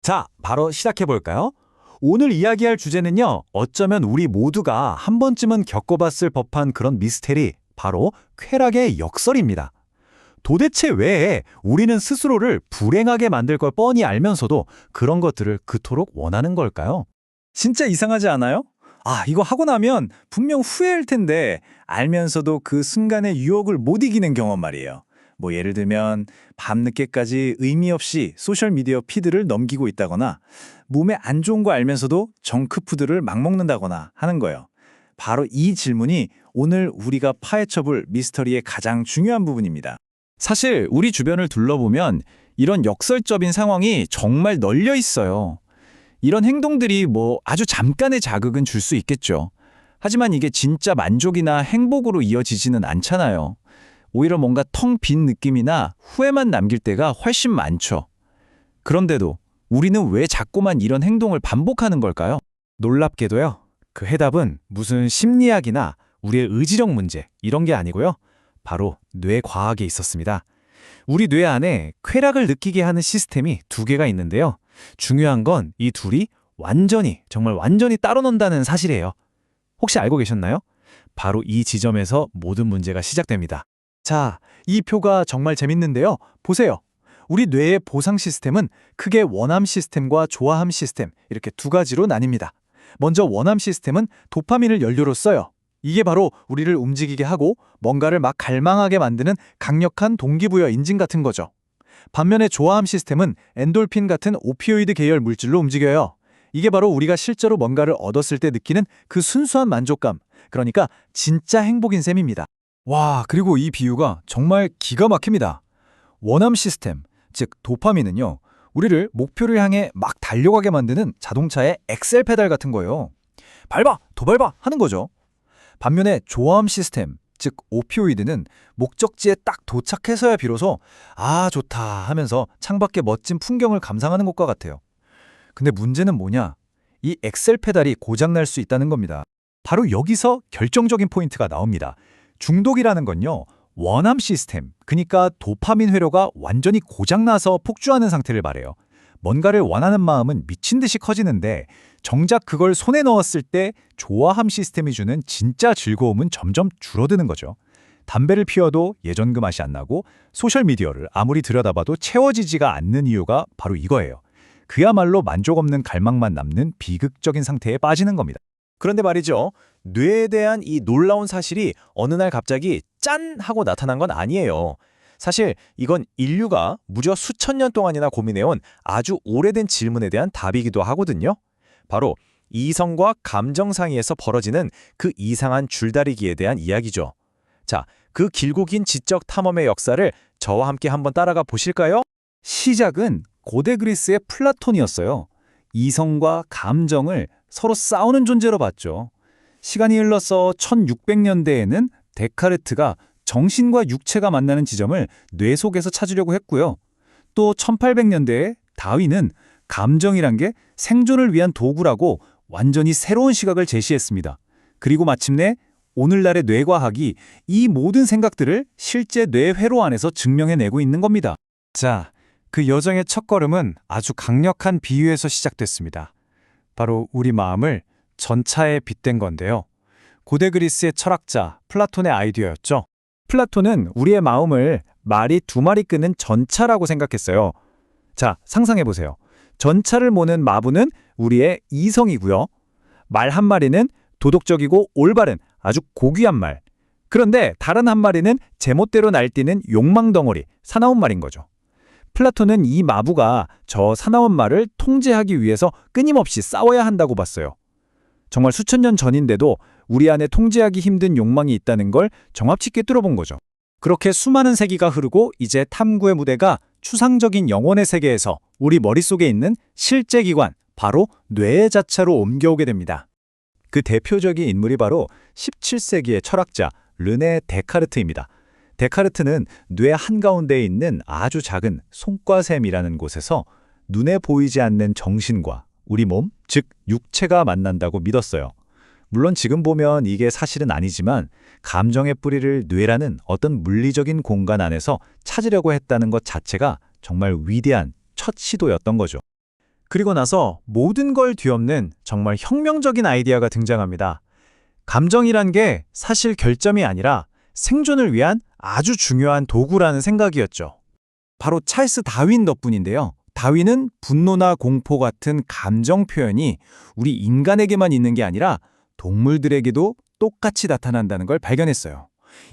자, 바로 시작해볼까요? 오늘 이야기할 주제는요, 어쩌면 우리 모두가 한 번쯤은 겪어봤을 법한 그런 미스테리, 바로 쾌락의 역설입니다. 도대체 왜 우리는 스스로를 불행하게 만들 걸 뻔히 알면서도 그런 것들을 그토록 원하는 걸까요? 진짜 이상하지 않아요? 이거 하고 나면 분명 후회할 텐데 알면서도 그 순간의 유혹을 못 이기는 경험 말이에요. 뭐 예를 들면 밤늦게까지 의미 없이 소셜미디어 피드를 넘기고 있다거나 몸에 안 좋은 거 알면서도 정크푸드를 막 먹는다거나 하는 거예요. 바로 이 질문이 오늘 우리가 파헤쳐볼 미스터리의 가장 중요한 부분입니다. 사실 우리 주변을 둘러보면 이런 역설적인 상황이 정말 널려 있어요. 이런 행동들이 아주 잠깐의 자극은 줄 수 있겠죠. 하지만 이게 진짜 만족이나 행복으로 이어지지는 않잖아요. 오히려 뭔가 텅 빈 느낌이나 후회만 남길 때가 훨씬 많죠. 그런데도 우리는 왜 자꾸만 이런 행동을 반복하는 걸까요? 놀랍게도요, 그 해답은 무슨 심리학이나 우리의 의지력 문제, 이런 게 아니고요. 바로 뇌과학에 있었습니다. 우리 뇌 안에 쾌락을 느끼게 하는 시스템이 두 개가 있는데요. 중요한 건 이 둘이 정말 완전히 따로 논다는 사실이에요. 혹시 알고 계셨나요? 바로 이 지점에서 모든 문제가 시작됩니다. 자, 이 표가 정말 재밌는데요. 보세요. 우리 뇌의 보상 시스템은 크게 원함 시스템과 좋아함 시스템, 이렇게 두 가지로 나뉩니다. 먼저 원함 시스템은 도파민을 연료로 써요. 이게 바로 우리를 움직이게 하고 뭔가를 막 갈망하게 만드는 강력한 동기부여 인진 같은 거죠. 반면에 좋아함 시스템은 엔돌핀 같은 오피오이드 계열 물질로 움직여요. 이게 바로 우리가 실제로 뭔가를 얻었을 때 느끼는 그 순수한 만족감, 그러니까 진짜 행복인 셈입니다. 와, 그리고 이 비유가 정말 기가 막힙니다. 원함 시스템, 즉 도파민은요, 우리를 목표를 향해 막 달려가게 만드는 자동차의 엑셀 페달 같은 거예요. 밟아! 더 밟아! 하는 거죠. 반면에 좋아함 시스템, 즉 오피오이드는 목적지에 딱 도착해서야 비로소 좋다 하면서 창밖의 멋진 풍경을 감상하는 것과 같아요. 근데 문제는 뭐냐? 이 엑셀 페달이 고장날 수 있다는 겁니다. 바로 여기서 결정적인 포인트가 나옵니다. 중독이라는 건요, 원함 시스템, 그러니까 도파민 회로가 완전히 고장나서 폭주하는 상태를 말해요. 뭔가를 원하는 마음은 미친 듯이 커지는데 정작 그걸 손에 넣었을 때 좋아함 시스템이 주는 진짜 즐거움은 점점 줄어드는 거죠. 담배를 피워도 예전 그 맛이 안 나고 소셜미디어를 아무리 들여다봐도 채워지지가 않는 이유가 바로 이거예요. 그야말로 만족 없는 갈망만 남는 비극적인 상태에 빠지는 겁니다. 그런데 말이죠. 뇌에 대한 이 놀라운 사실이 어느 날 갑자기 짠! 하고 나타난 건 아니에요. 사실 이건 인류가 무려 수천 년 동안이나 고민해온 아주 오래된 질문에 대한 답이기도 하거든요. 바로 이성과 감정 사이에서 벌어지는 그 이상한 줄다리기에 대한 이야기죠. 자, 그 길고 긴 지적 탐험의 역사를 저와 함께 한번 따라가 보실까요? 시작은 고대 그리스의 플라톤이었어요. 이성과 감정을 서로 싸우는 존재로 봤죠. 시간이 흘러서 1600년대에는 데카르트가 정신과 육체가 만나는 지점을 뇌 속에서 찾으려고 했고요. 또 1800년대에 다윈은 감정이란 게 생존을 위한 도구라고 완전히 새로운 시각을 제시했습니다. 그리고 마침내 오늘날의 뇌과학이 이 모든 생각들을 실제 뇌 회로 안에서 증명해내고 있는 겁니다. 자, 그 여정의 첫걸음은 아주 강력한 비유에서 시작됐습니다. 바로 우리 마음을 전차에 빗댄 건데요. 고대 그리스의 철학자 플라톤의 아이디어였죠. 플라톤은 우리의 마음을 말이 두 마리 끄는 전차라고 생각했어요. 자, 상상해보세요. 전차를 모는 마부는 우리의 이성이고요. 말 한 마리는 도덕적이고 올바른 아주 고귀한 말. 그런데 다른 한 마리는 제멋대로 날뛰는 욕망덩어리, 사나운 말인 거죠. 플라톤은 이 마부가 저 사나운 말을 통제하기 위해서 끊임없이 싸워야 한다고 봤어요. 정말 수천 년 전인데도 우리 안에 통제하기 힘든 욕망이 있다는 걸 정확히 꿰뚫어본 거죠. 그렇게 수많은 세기가 흐르고 이제 탐구의 무대가 추상적인 영혼의 세계에서 우리 머릿속에 있는 실제 기관, 바로 뇌의 자체로 옮겨오게 됩니다. 그 대표적인 인물이 바로 17세기의 철학자 르네 데카르트입니다. 데카르트는 뇌 한가운데에 있는 아주 작은 손과샘이라는 곳에서 눈에 보이지 않는 정신과 우리 몸, 즉 육체가 만난다고 믿었어요. 물론 지금 보면 이게 사실은 아니지만 감정의 뿌리를 뇌라는 어떤 물리적인 공간 안에서 찾으려고 했다는 것 자체가 정말 위대한 첫 시도였던 거죠. 그리고 나서 모든 걸 뒤엎는 정말 혁명적인 아이디어가 등장합니다. 감정이란 게 사실 결점이 아니라 생존을 위한 아주 중요한 도구라는 생각이었죠. 바로 찰스 다윈 덕분인데요. 다윈은 분노나 공포 같은 감정 표현이 우리 인간에게만 있는 게 아니라 동물들에게도 똑같이 나타난다는 걸 발견했어요.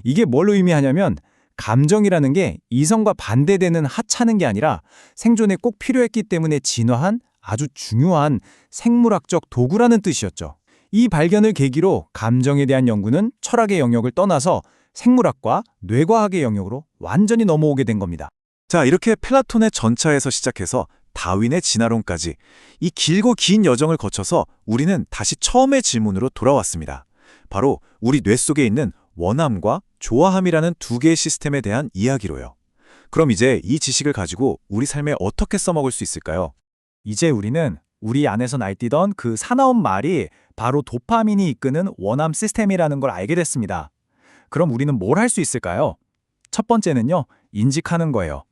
이게 뭘 의미하냐면 감정이라는 게 이성과 반대되는 하찮은 게 아니라 생존에 꼭 필요했기 때문에 진화한 아주 중요한 생물학적 도구라는 뜻이었죠. 이 발견을 계기로 감정에 대한 연구는 철학의 영역을 떠나서 생물학과 뇌과학의 영역으로 완전히 넘어오게 된 겁니다. 자, 이렇게 플라톤의 전차에서 시작해서 다윈의 진화론까지 이 길고 긴 여정을 거쳐서 우리는 다시 처음의 질문으로 돌아왔습니다. 바로 우리 뇌 속에 있는 원함과 조화함이라는 두 개의 시스템에 대한 이야기로요. 그럼 이제 이 지식을 가지고 우리 삶에 어떻게 써먹을 수 있을까요? 이제 우리는 우리 안에서 날뛰던 그 사나운 말이 바로 도파민이 이끄는 원함 시스템이라는 걸 알게 됐습니다. 그럼 우리는 뭘 할 수 있을까요? 첫 번째는요, 인식하는 거예요.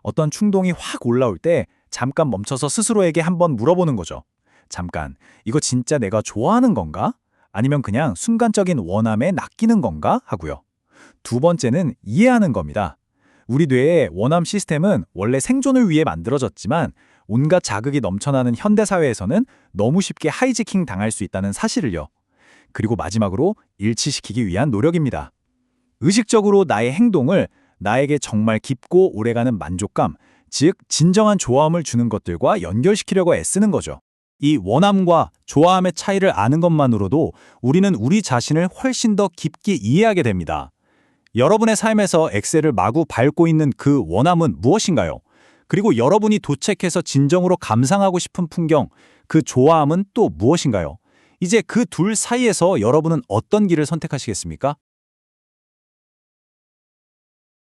어떤 충동이 확 올라올 때 잠깐 멈춰서 스스로에게 한번 물어보는 거죠. 잠깐, 이거 진짜 내가 좋아하는 건가? 아니면 그냥 순간적인 원함에 낚이는 건가? 하고요. 두 번째는 이해하는 겁니다. 우리 뇌의 원함 시스템은 원래 생존을 위해 만들어졌지만 온갖 자극이 넘쳐나는 현대사회에서는 너무 쉽게 하이지킹 당할 수 있다는 사실을요. 그리고 마지막으로 일치시키기 위한 노력입니다. 의식적으로 나의 행동을 나에게 정말 깊고 오래가는 만족감, 즉 진정한 좋아함을 주는 것들과 연결시키려고 애쓰는 거죠. 이 원함과 좋아함의 차이를 아는 것만으로도 우리는 우리 자신을 훨씬 더 깊게 이해하게 됩니다. 여러분의 삶에서 엑셀을 마구 밟고 있는 그 원함은 무엇인가요? 그리고 여러분이 도착해서 진정으로 감상하고 싶은 풍경, 그 좋아함은 또 무엇인가요? 이제 그 둘 사이에서 여러분은 어떤 길을 선택하시겠습니까?